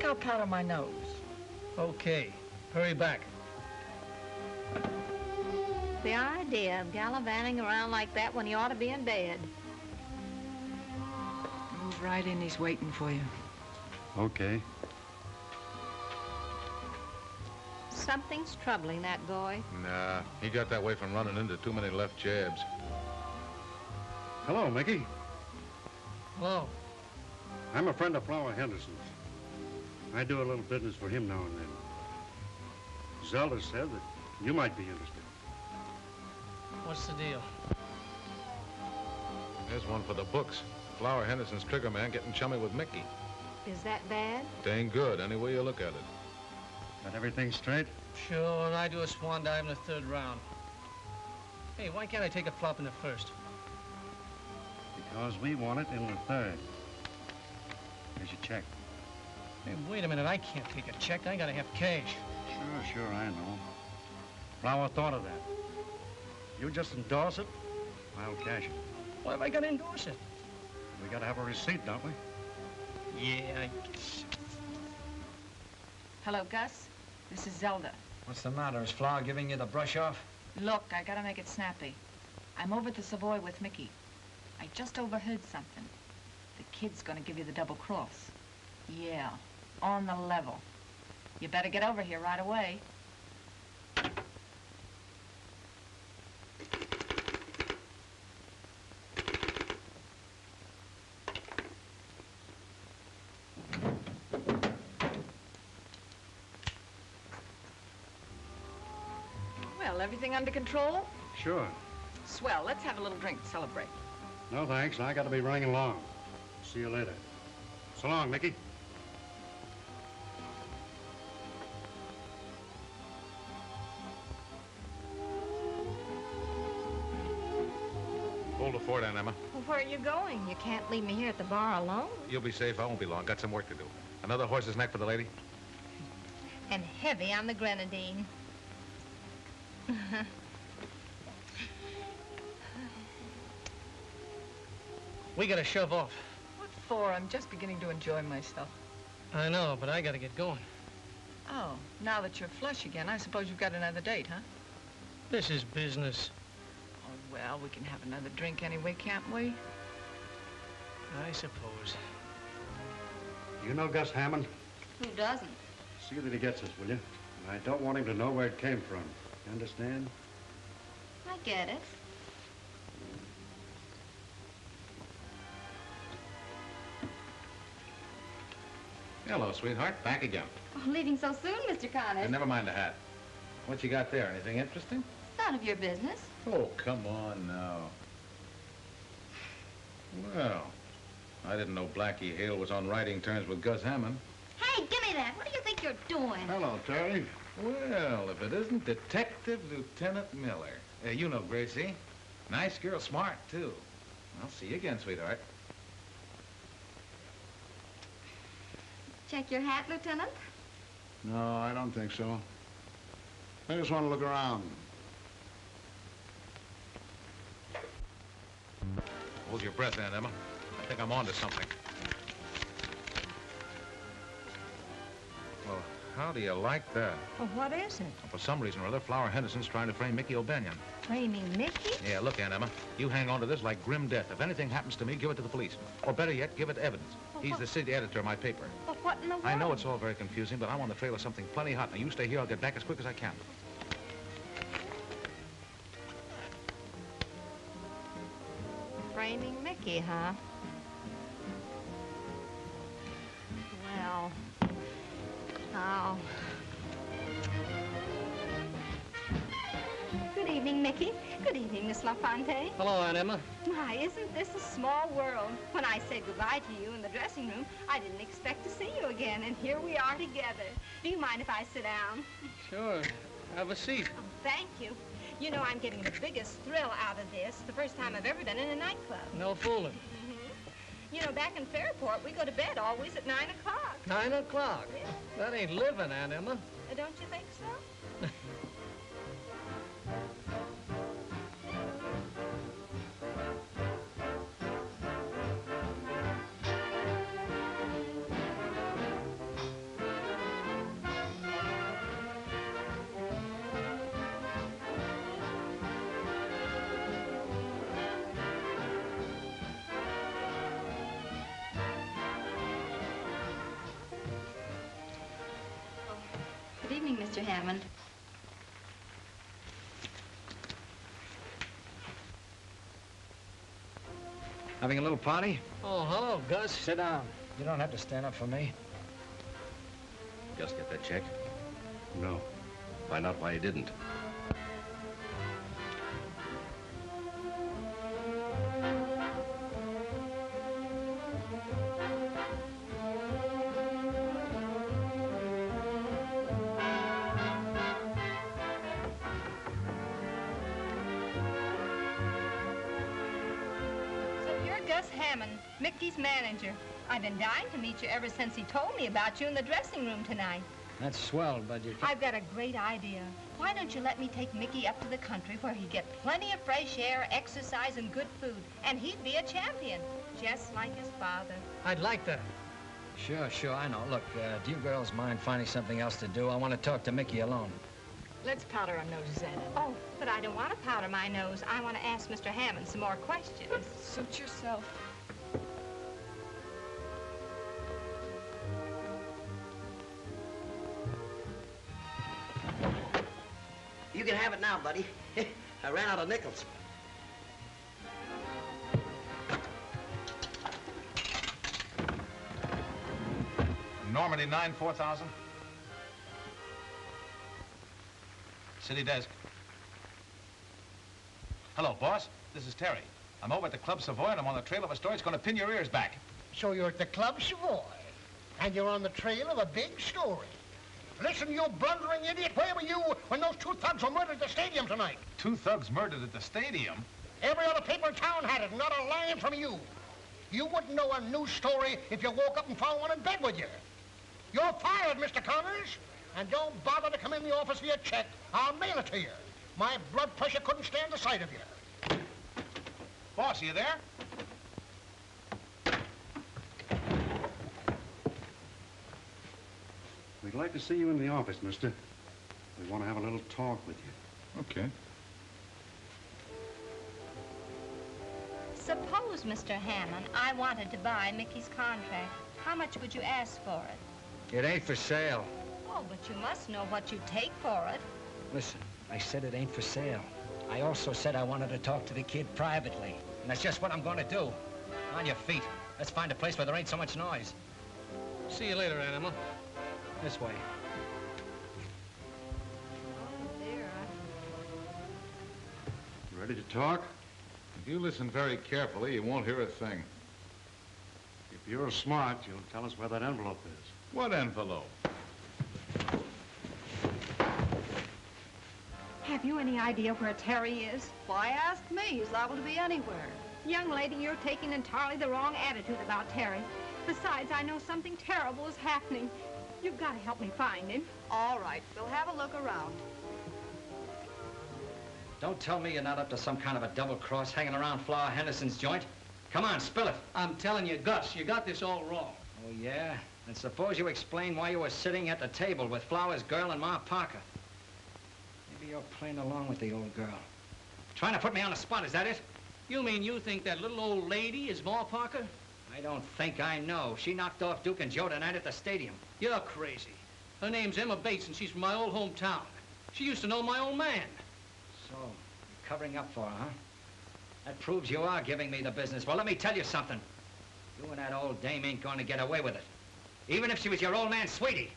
Look how proud of my nose. Okay, hurry back. The idea of gallivanting around like that when you ought to be in bed. Move right in, he's waiting for you. Okay. Something's troubling that boy. Nah, he got that way from running into too many left jabs. Hello, Mickey. Hello. I'm a friend of Flower Henderson's. I do a little business for him now and then. Zelda said that you might be interested. What's the deal? There's one for the books. Flower Henderson's trigger man getting chummy with Mickey. Is that bad? Dang good, any way you look at it. Got everything straight? Sure, and I do a swan dive in the 3rd round. Hey, why can't I take a flop in the 1st? Because we want it in the 3rd. Here's your check. Hey, wait a minute, I can't take a check. I gotta have cash. Sure, I know. Flower thought of that. You just endorse it, I'll cash it. Why have I gotta endorse it? We gotta have a receipt, don't we? Yeah, I guess. Hello, Gus. This is Zelda. What's the matter? Is Flower giving you the brush off? Look, I gotta make it snappy. I'm over at the Savoy with Mickey. I just overheard something. The kid's gonna give you the double cross. Yeah, on the level. You better get over here right away. Well, everything under control? Sure. Swell. Let's have a little drink to celebrate. No, thanks. I gotta be running along. See you later. So long, Mickey. Hold the fort, Aunt Emma. Well, where are you going? You can't leave me here at the bar alone. You'll be safe. I won't be long. Got some work to do. Another horse's neck for the lady? And heavy on the grenadine. We gotta shove off. What for? I'm just beginning to enjoy myself. I know, but I gotta get going. Oh, now that you're flush again, I suppose you've got another date, huh? This is business. Oh, well, we can have another drink anyway, can't we? I suppose. You know Gus Hammond? Who doesn't? See that he gets us, will you? And I don't want him to know where it came from. You understand? I get it. Hello, sweetheart. Back again. Oh, leaving so soon, Mr. Connors. Never mind the hat. What you got there? Anything interesting? None of your business. Oh, come on now. Well, I didn't know Blackie Hale was on writing terms with Gus Hammond. Hey, give me that. What do you think you're doing? Hello, Terry. Well, if it isn't Detective Lieutenant Miller. You know Gracie. Nice girl, smart, too. I'll see you again, sweetheart. Check your hat, Lieutenant? No, I don't think so. I just want to look around. Hold your breath, Aunt Emma. I think I'm on to something. Well, how do you like that? Well, what is it? For some reason or other, Flower Henderson's trying to frame Mickey O'Banion. Framing Mickey? Yeah, look, Aunt Emma, you hang on to this like grim death. If anything happens to me, give it to the police. Or better yet, give it evidence. He's the city editor of my paper. But what in the world? I know it's all very confusing, but I'm on the trail of something plenty hot. Now, you stay here. I'll get back as quick as I can. Framing Mickey, huh? Well, oh. Good evening, Mickey. Good evening, Miss LaFontaine. Hello, Aunt Emma. My, isn't this a small world? When I said goodbye to you in the dressing room, I didn't expect to see you again, and here we are together. Do you mind if I sit down? Sure. Have a seat. Oh, thank you. You know, I'm getting the biggest thrill out of this. The first time I've ever been in a nightclub. No fooling. You know, back in Fairport, we go to bed always at 9 o'clock. 9 o'clock? Yeah. That ain't living, Aunt Emma. Don't you think so? evening, Mr. Hammond. Having a little party? Oh, hello, Gus. Sit down. You don't have to stand up for me. Just get that check. No. Find out why you didn't. So you're Gus Hammond, Mickey's manager. I've been dying to meet you ever since he told me about you in the dressing room tonight. That's swell, but you... I've got a great idea. Why don't you let me take Mickey up to the country where he'd get plenty of fresh air, exercise, and good food, and he'd be a champion, just like his father. I'd like that. Sure, I know. Look, do you girls mind finding something else to do? I want to talk to Mickey alone. Let's powder our noses, Anna. Oh, but I don't want to powder my nose. I want to ask Mr. Hammond some more questions. Suit yourself. You can have it now, buddy. I ran out of nickels. Normandy 9, 4,000. City desk. Hello, boss. This is Terry. I'm over at the Club Savoy, and I'm on the trail of a story that's going to pin your ears back. So you're at the Club Savoy, and you're on the trail of a big story. Listen, you blundering idiot, where were you when those two thugs were murdered at the stadium tonight? Two thugs murdered at the stadium? Every other paper in town had it, not a line from you. You wouldn't know a news story if you woke up and found one in bed with you. You're fired, Mr. Connors. And don't bother to come in the office for your check. I'll mail it to you. My blood pressure couldn't stand the sight of you. Boss, are you there? We'd like to see you in the office, mister. We want to have a little talk with you. Okay. Suppose, Mr. Hammond, I wanted to buy Mickey's contract. How much would you ask for it? It ain't for sale. Oh, but you must know what you'd take for it. Listen, I said it ain't for sale. I also said I wanted to talk to the kid privately. And that's just what I'm going to do. On your feet. Let's find a place where there ain't so much noise. See you later, Animal. This way. Ready to talk? If you listen very carefully, you won't hear a thing. If you're smart, you'll tell us where that envelope is. What envelope? Have you any idea where Terry is? Why ask me? He's liable to be anywhere. Young lady, you're taking entirely the wrong attitude about Terry. Besides, I know something terrible is happening. You've got to help me find him. All right, we'll have a look around. Don't tell me you're not up to some kind of a double cross hanging around Flower Henderson's joint. Come on, spill it. I'm telling you, Gus, you got this all wrong. Oh, yeah? And suppose you explain why you were sitting at the table with Flower's girl and Ma Parker. Maybe you're playing along with the old girl. Trying to put me on the spot, is that it? You mean you think that little old lady is Ma Parker? I don't think I know. She knocked off Duke and Joe tonight at the stadium. You're crazy. Her name's Emma Bates, and she's from my old hometown. She used to know my old man. So, you're covering up for her, huh? That proves you are giving me the business. Well, let me tell you something. You and that old dame ain't going to get away with it. Even if she was your old man's sweetie.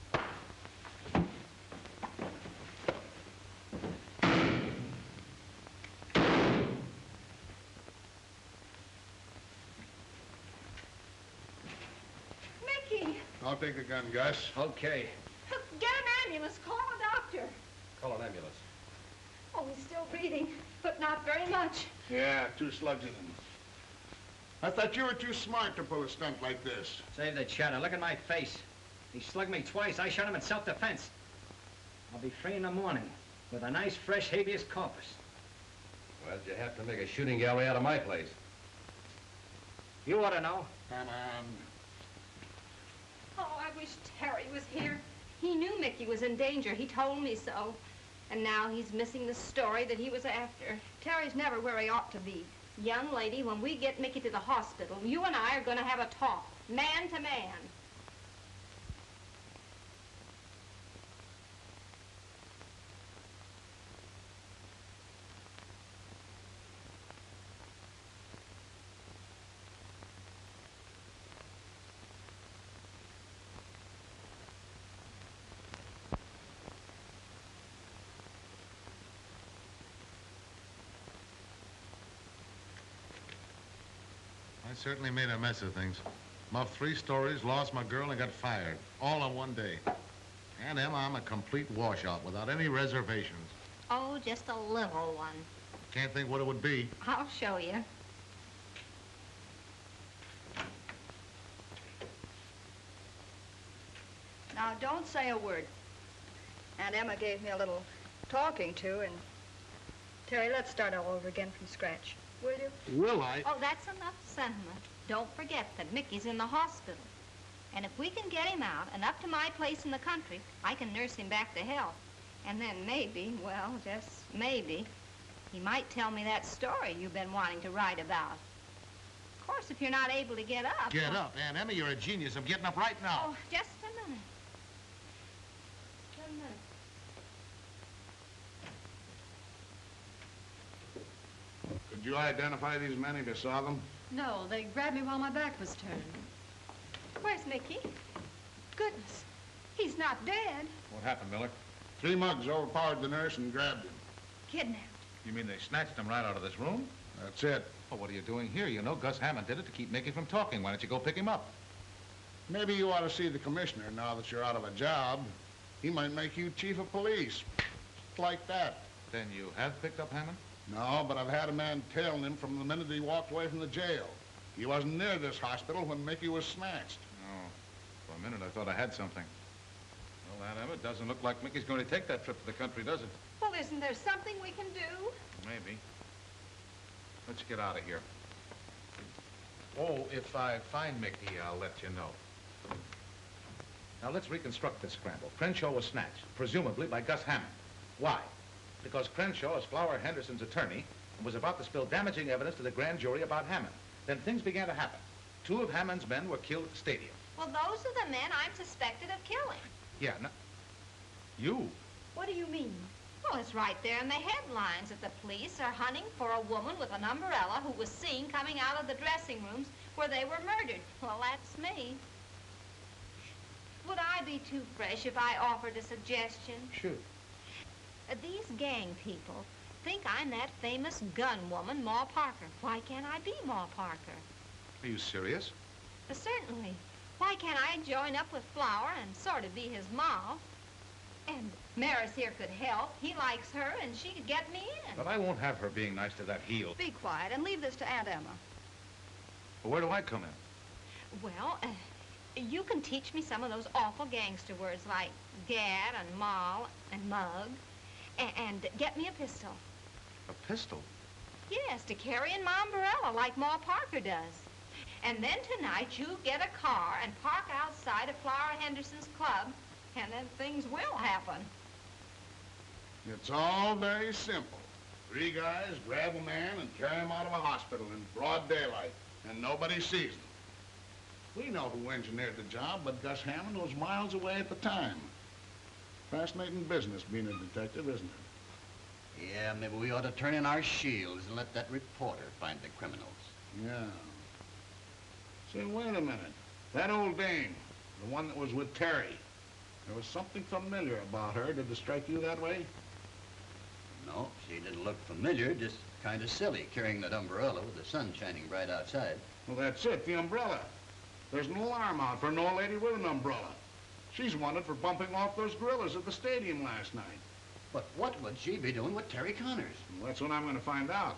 Mickey! I'll take the gun, Gus. Okay. Get an ambulance. Call a doctor. Call an ambulance. Oh, he's still breathing, but not very much. Yeah, 2 slugs in him. I thought you were too smart to pull a stunt like this. Save the chatter. Look at my face. He slugged me twice. I shot him in self-defense. I'll be free in the morning with a nice, fresh habeas corpus. Why'd you have to make a shooting gallery out of my place? You ought to know. Come on. Oh, I wish Terry was here. He knew Mickey was in danger. He told me so. And now he's missing the story that he was after. Terry's never where he ought to be. Young lady, when we get Mickey to the hospital, you and I are going to have a talk, man to man. certainly made a mess of things. Muffed 3 stories, lost my girl, and got fired. All in one day. And Emma, I'm a complete washout without any reservations. Oh, just a little one. Can't think what it would be. I'll show you. Now, don't say a word. Aunt Emma gave me a little talking to, and... Terry, let's start all over again from scratch. Will you? Will I? Oh, that's enough sentiment. Don't forget that Mickey's in the hospital. And if we can get him out and up to my place in the country, I can nurse him back to health. And then maybe, well, just maybe, he might tell me that story you've been wanting to write about. Of course, if you're not able to get up... Get up, Aunt Emma. You're a genius. I'm getting up right now. Oh, just a minute. Just a minute. Could you identify these men if you saw them? No, they grabbed me while my back was turned. Where's Mickey? Goodness, he's not dead. What happened, Miller? 3 mugs overpowered the nurse and grabbed him. Kidnapped. You mean they snatched him right out of this room? That's it. Well, what are you doing here? You know Gus Hammond did it to keep Mickey from talking. Why don't you go pick him up? Maybe you ought to see the commissioner now that you're out of a job. He might make you chief of police. Just like that. Then you have picked up Hammond? No, but I've had a man tailing him from the minute he walked away from the jail. He wasn't near this hospital when Mickey was snatched. Oh, for a minute I thought I had something. Well, Aunt Emma, it doesn't look like Mickey's going to take that trip to the country, does it? Well, isn't there something we can do? Maybe. Let's get out of here. Oh, if I find Mickey, I'll let you know. Now, let's reconstruct this scramble. Crenshaw was snatched, presumably by Gus Hammond. Why? Because Crenshaw is Flower Henderson's attorney and was about to spill damaging evidence to the grand jury about Hammond. Then things began to happen. 2 of Hammond's men were killed at the stadium. Well, those are the men I'm suspected of killing. Yeah, no, you? What do you mean? Well, it's right there in the headlines that the police are hunting for a woman with an umbrella who was seen coming out of the dressing rooms where they were murdered. Well, that's me. Would I be too fresh if I offered a suggestion? Shoot. These gang people think I'm that famous gun woman, Ma Parker. Why can't I be Ma Parker? Are you serious? Certainly. Why can't I join up with Flower and sort of be his ma? And Maris here could help. He likes her, and she could get me in. But I won't have her being nice to that heel. Be quiet and leave this to Aunt Emma. Well, where do I come in? Well, you can teach me some of those awful gangster words like gad and moll and mug. And get me a pistol. A pistol? Yes, to carry in my umbrella like Ma Parker does. And then tonight you get a car and park outside of Flower Henderson's club, and then things will happen. It's all very simple. 3 guys grab a man and carry him out of a hospital in broad daylight, and nobody sees them. We know who engineered the job, but Gus Hammond was miles away at the time. Fascinating business being a detective, isn't it? Yeah, maybe we ought to turn in our shields and let that reporter find the criminals. Yeah. Say, wait a minute. That old dame, the one that was with Terry, there was something familiar about her. Did it strike you that way? No, she didn't look familiar, just kind of silly, carrying that umbrella with the sun shining right outside. Well, that's it, the umbrella. There's an alarm out for an old lady with an umbrella. She's wanted for bumping off those gorillas at the stadium last night. But what would she be doing with Terry Connors? Well, that's what I'm going to find out.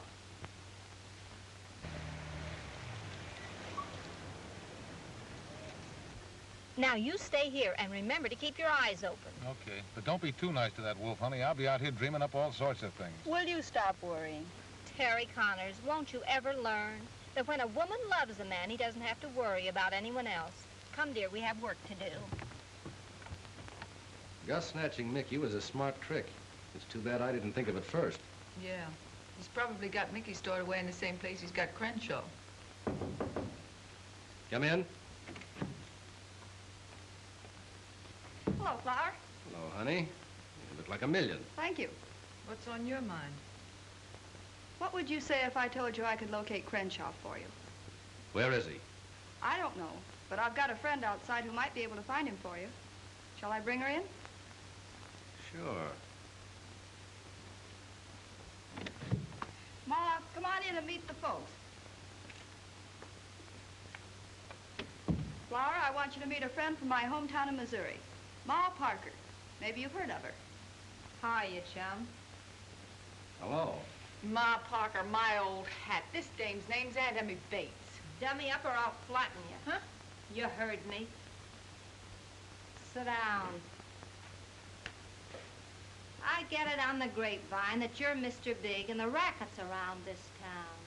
Now, you stay here and remember to keep your eyes open. Okay, but don't be too nice to that wolf, honey. I'll be out here dreaming up all sorts of things. Will you stop worrying? Terry Connors, won't you ever learn that when a woman loves a man, he doesn't have to worry about anyone else? Come, dear, we have work to do. Gus snatching Mickey was a smart trick. It's too bad I didn't think of it first. Yeah. He's probably got Mickey stored away in the same place he's got Crenshaw. Come in. Hello, Flower. Hello, honey. You look like a million. Thank you. What's on your mind? What would you say if I told you I could locate Crenshaw for you? Where is he? I don't know, but I've got a friend outside who might be able to find him for you. Shall I bring her in? Sure. Ma, come on in and meet the folks. Flower, I want you to meet a friend from my hometown in Missouri, Ma Parker. Maybe you've heard of her. Hiya, chum. Hello. Ma Parker, my old hat. This dame's name's Aunt Emmy Bates. Dummy up or I'll flatten you. Huh? You heard me. Sit down. I get it on the grapevine that you're Mr. Big and the racket's around this town.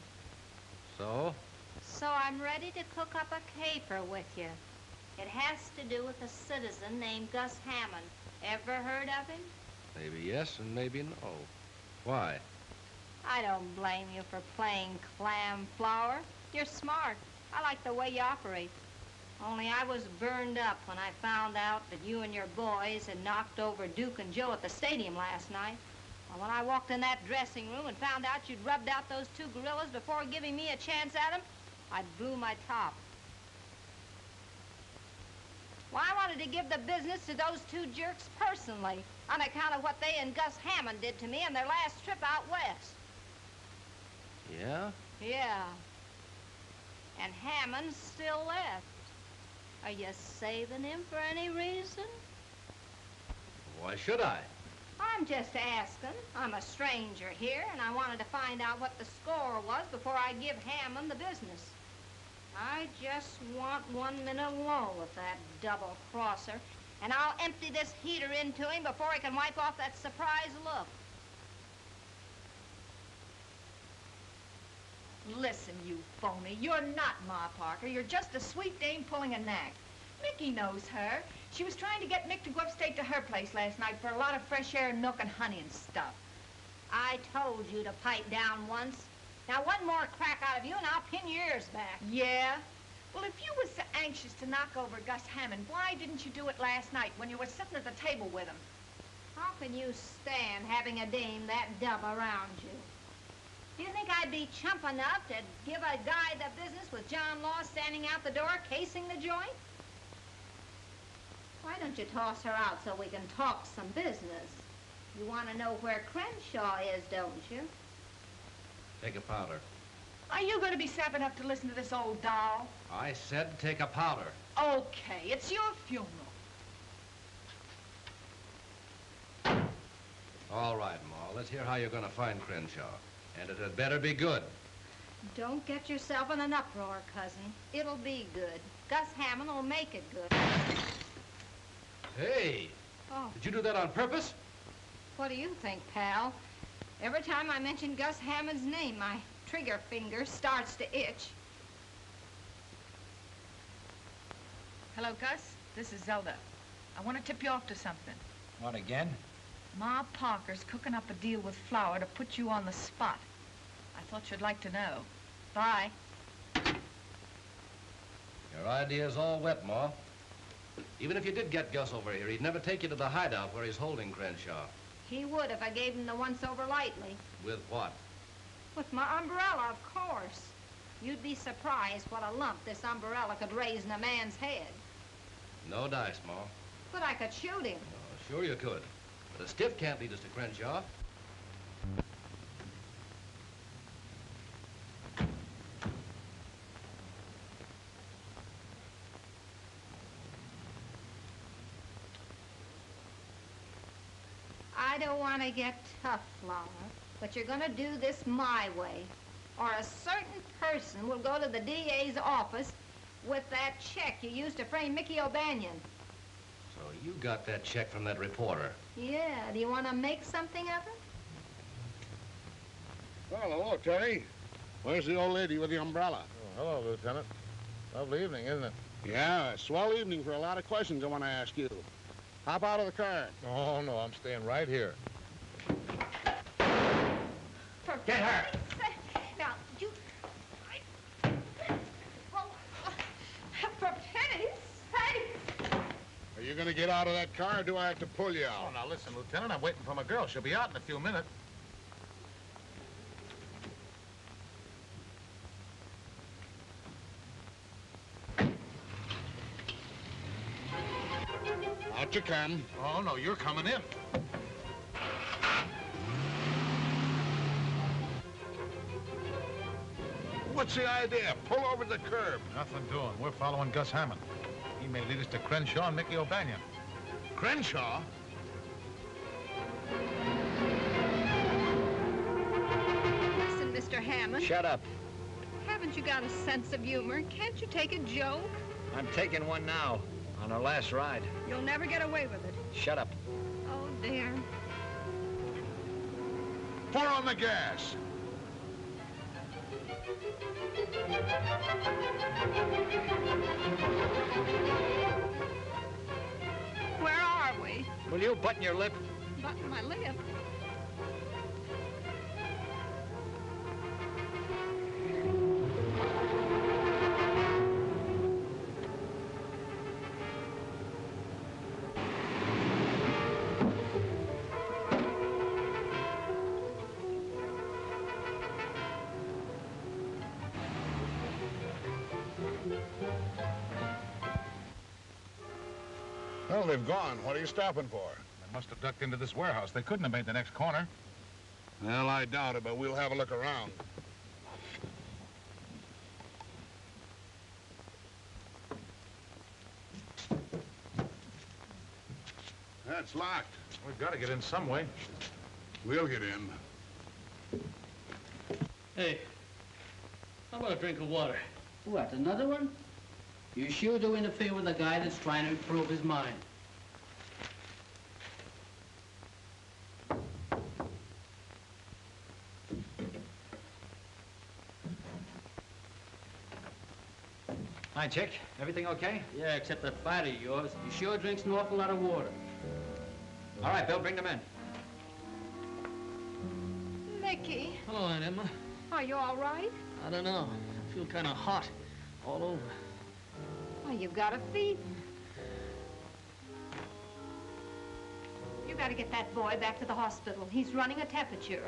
So? So I'm ready to cook up a caper with you. It has to do with a citizen named Gus Hammond. Ever heard of him? Maybe yes and maybe no. Why? I don't blame you for playing clam, Flower. You're smart. I like the way you operate. Only I was burned up when I found out that you and your boys had knocked over Duke and Joe at the stadium last night. Well, when I walked in that dressing room and found out you'd rubbed out those two gorillas before giving me a chance at them, I blew my top. Well, I wanted to give the business to those two jerks personally on account of what they and Gus Hammond did to me on their last trip out west. Yeah? Yeah. And Hammond's still left. Are you saving him for any reason? Why should I? I'm just asking. I'm a stranger here, and I wanted to find out what the score was before I give Hammond the business. I just want 1 minute alone with that double-crosser, and I'll empty this heater into him before he can wipe off that surprised look. Listen, you phony. You're not Ma Parker. You're just a sweet dame pulling a knack. Mickey knows her. She was trying to get Mick to go upstate to her place last night for a lot of fresh air and milk and honey and stuff. I told you to pipe down once. Now, one more crack out of you, and I'll pin your ears back. Yeah? Well, if you was so anxious to knock over Gus Hammond, why didn't you do it last night when you were sitting at the table with him? How can you stand having a dame that dumb around you? Do you think I'd be chump enough to give a guy the business with John Law standing out the door casing the joint? Why don't you toss her out so we can talk some business? You want to know where Crenshaw is, don't you? Take a powder. Are you going to be sapping up to listen to this old doll? I said take a powder. Okay, it's your funeral. All right, Ma. Let's hear how you're going to find Crenshaw. And it had better be good. Don't get yourself in an uproar, cousin. It'll be good. Gus Hammond will make it good. Hey! Oh. Did you do that on purpose? What do you think, pal? Every time I mention Gus Hammond's name, my trigger finger starts to itch. Hello, Gus. This is Zelda. I want to tip you off to something. What, again? Ma Parker's cooking up a deal with Flower to put you on the spot. I thought you'd like to know. Bye. Your idea's all wet, Ma. Even if you did get Gus over here, he'd never take you to the hideout where he's holding Crenshaw. He would if I gave him the once-over lightly. With what? With my umbrella, of course. You'd be surprised what a lump this umbrella could raise in a man's head. No dice, Ma. But I could shoot him. Oh, sure you could. But a stiff can't lead us to Crenshaw. I don't want to get tough, Flower, but you're going to do this my way, or a certain person will go to the DA's office with that check you used to frame Mickey O'Banion. So you got that check from that reporter. Yeah, do you want to make something of it? Well, hello, Terry. Where's the old lady with the umbrella? Oh, hello, Lieutenant. Lovely evening, isn't it? Yeah, a swell evening for a lot of questions I want to ask you. Hop out of the car. Oh, no, I'm staying right here. Get her! Now, you... For pity's sake! Are you going to get out of that car, or do I have to pull you Oh, out? now listen, Lieutenant, I'm waiting for my girl. She'll be out in a few minutes. Out you come. Oh, no, you're coming in. What's the idea? Pull over the curb. Nothing doing. We're following Gus Hammond. may lead us to Crenshaw and Mickey O'Banion. Crenshaw? Listen, Mr. Hammond. Shut up. Haven't you got a sense of humor? Can't you take a joke? I'm taking one now, on our last ride. You'll never get away with it. Shut up. Oh, dear. Pour on the gas. Where are we? Will you button your lip? Button my lip. Well, they've gone. What are you stopping for? They must have ducked into this warehouse. They couldn't have made the next corner. Well, I doubt it, but we'll have a look around. That's locked. We've got to get in some way. We'll get in. Hey, how about a drink of water? What, another one? You sure do interfere with a guy that's trying to improve his mind. Hi, Chick. Everything okay? Yeah, except that fighter of yours. He sure drinks an awful lot of water. All right, Bill, bring them in. Mickey, Hello, Aunt Emma. are you all right? I don't know. I feel kind of hot all over. Well, you've got a fever. You got to get that boy back to the hospital. He's running a temperature.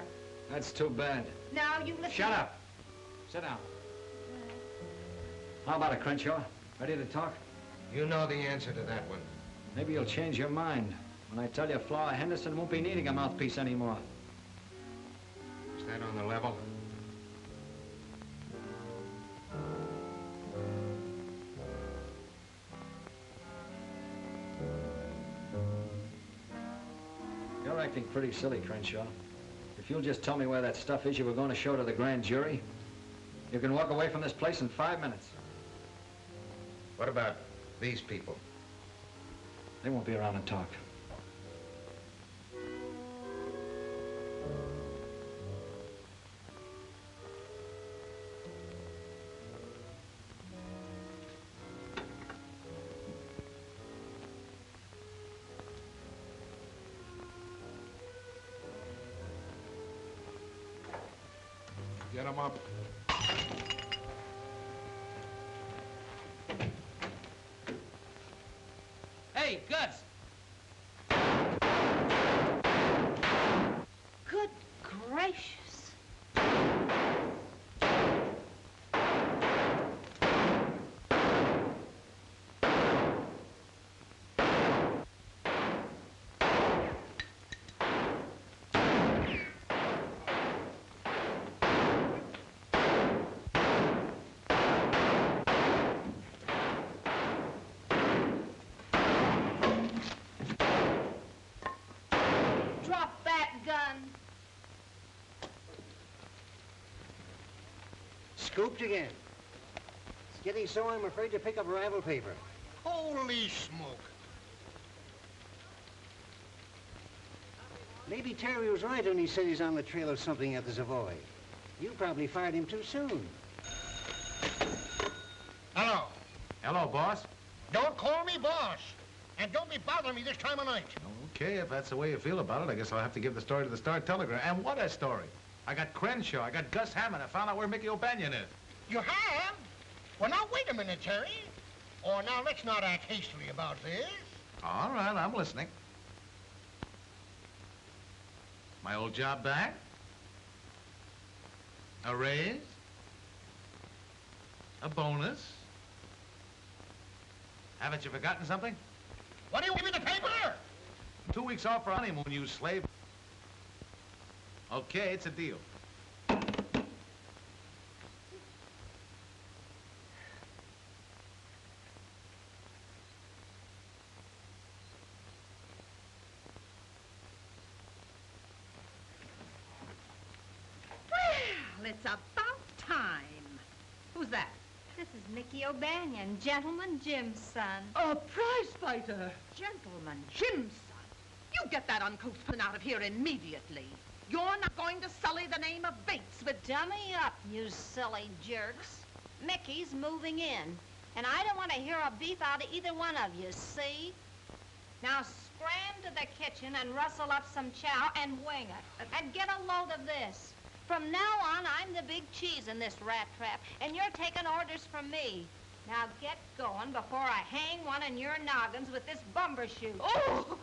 That's too bad. Now, you listen. Shut up. Sit down. How about it, Crenshaw? Ready to talk? You know the answer to that one. Maybe you'll change your mind when I tell you Flower Henderson won't be needing a mouthpiece anymore. Is that on the level? You're acting pretty silly, Crenshaw. If you'll just tell me where that stuff is you were going to show to the grand jury, you can walk away from this place in 5 minutes. What about these people? They won't be around to talk. Get them up. Hey, Gus! Good gracious. Drop that gun. Scooped again. It's getting so I'm afraid to pick up rival paper. Holy smoke. Maybe Terry was right when he said he's on the trail of something at the Savoy. You probably fired him too soon. Hello. Hello, boss. Don't call me boss. And don't be bothering me this time of night. Okay, if that's the way you feel about it, I guess I'll have to give the story to the Star-Telegram. And what a story. I got Crenshaw, I got Gus Hammond, I found out where Mickey O'Banion is. You have? Well, now, wait a minute, Terry. Oh, now, let's not act hastily about this. All right, I'm listening. My old job back? A raise? A bonus? Haven't you forgotten something? What do you give me the paper? 2 weeks off for honeymoon, you slave. Okay, it's a deal. Well, it's about time. Who's that? This is Mickey O'Banion, Gentleman Jim's son. A prize fighter. Gentleman Jim's son. You get that uncouth pin out of here immediately. You're not going to sully the name of Bates with... Dummy up, you silly jerks. Mickey's moving in, and I don't want to hear a beef out of either one of you, see? Now scram to the kitchen and rustle up some chow and wing it. And get a load of this. From now on, I'm the big cheese in this rat trap, and you're taking orders from me. Now get going before I hang one of your noggins with this bumbershoot. Oh!